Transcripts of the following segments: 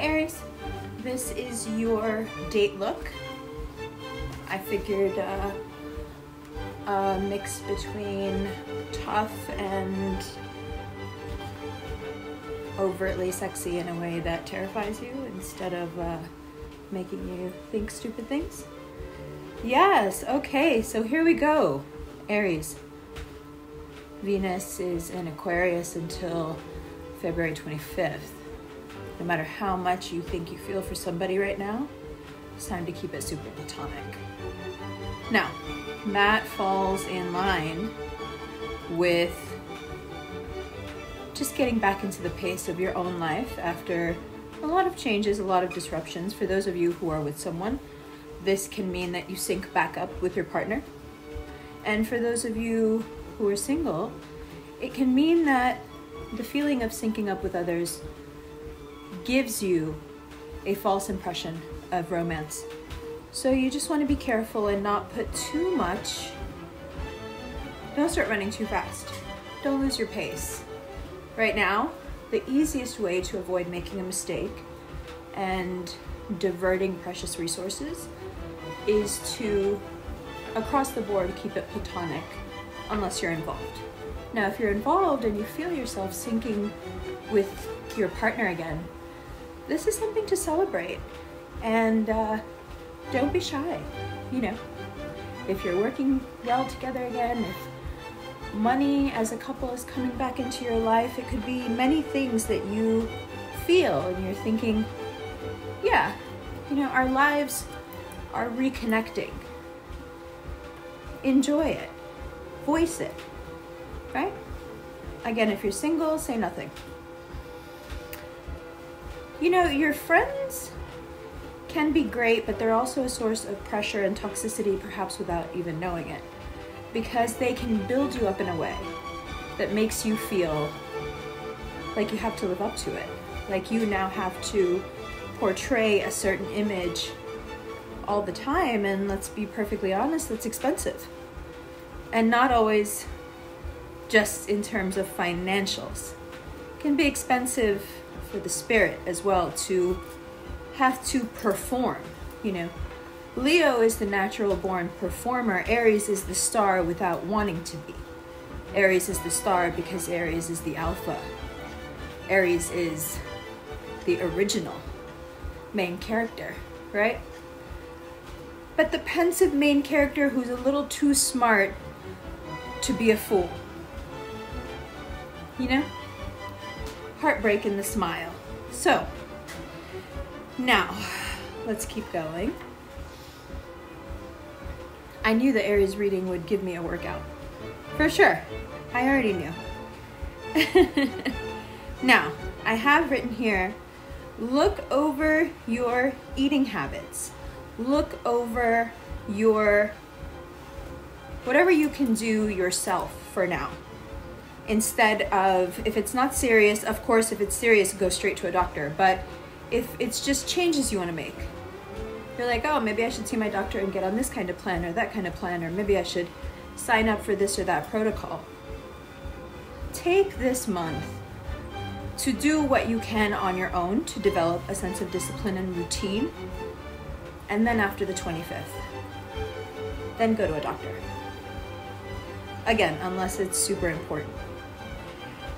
Aries, this is your date look. I figured a mix between tough and overtly sexy in a way that terrifies you instead of making you think stupid things. Yes, okay, so here we go. Aries. Venus is in Aquarius until February 25th. No matter how much you think you feel for somebody right now, it's time to keep it super platonic. Now, that falls in line with just getting back into the pace of your own life after a lot of changes, a lot of disruptions. For those of you who are with someone, this can mean that you sync back up with your partner. And for those of you who are single, it can mean that the feeling of syncing up with others gives you a false impression of romance. So you just want to be careful and not put too much. Don't start running too fast. Don't lose your pace. Right now, the easiest way to avoid making a mistake and diverting precious resources is to, across the board, keep it platonic unless you're involved. Now, if you're involved and you feel yourself syncing with your partner again, this is something to celebrate. And don't be shy. You know, if you're working well together again, if money as a couple is coming back into your life, it could be many things that you feel and you're thinking, yeah, you know, our lives are reconnecting. Enjoy it. Voice it. Right? Again, if you're single, say nothing. You know, your friends can be great, but they're also a source of pressure and toxicity, perhaps without even knowing it, because they can build you up in a way that makes you feel like you have to live up to it, like you now have to portray a certain image all the time. And let's be perfectly honest, that's expensive, and not always just in terms of financials. It can be expensive for the spirit as well to have to perform. You know, Leo is the natural born performer. Aries is the star without wanting to be. Aries is the star because Aries is the alpha. Aries is the original main character, right? But the pensive main character who's a little too smart to be a fool. You know? Heartbreak in the smile. So, now, let's keep going. I knew the Aries reading would give me a workout. For sure. I already knew. Now, I have written here, look over your eating habits. Look over your, whatever you can do yourself for now. Instead of, if it's not serious, of course, if it's serious, go straight to a doctor. But if it's just changes you want to make, you're like, oh, maybe I should see my doctor and get on this kind of plan or that kind of plan, or maybe I should sign up for this or that protocol. Take this month to do what you can on your own to develop a sense of discipline and routine. And then after the 25th, then go to a doctor. Again, unless it's super important.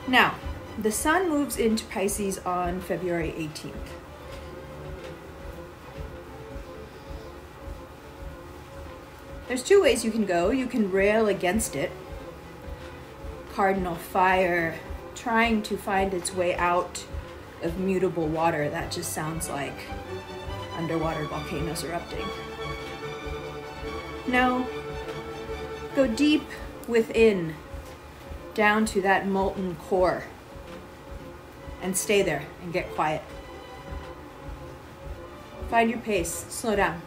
Now, the sun moves into Pisces on February 18th. There's two ways you can go. You can rail against it. Cardinal fire trying to find its way out of mutable water. That just sounds like underwater volcanoes erupting. No, go deep within, down to that molten core, and stay there and get quiet. Find your pace, slow down.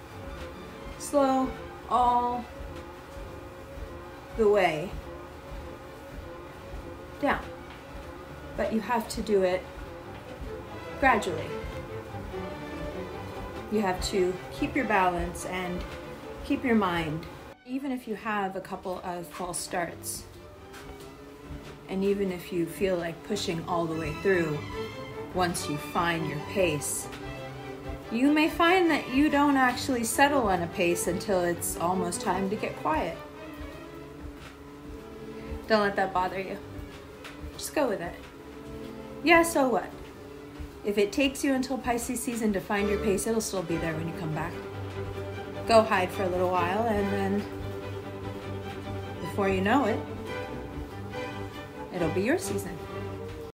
Slow all the way down. But you have to do it gradually. You have to keep your balance and keep your mind. Even if you have a couple of false starts, and even if you feel like pushing all the way through, once you find your pace, You may find that you don't actually settle on a pace until it's almost time to get quiet. Don't let that bother you. Just go with it. Yeah, so what? If it takes you until Pisces season to find your pace, it'll still be there when you come back. Go hide for a little while, and then before you know it, it'll be your season.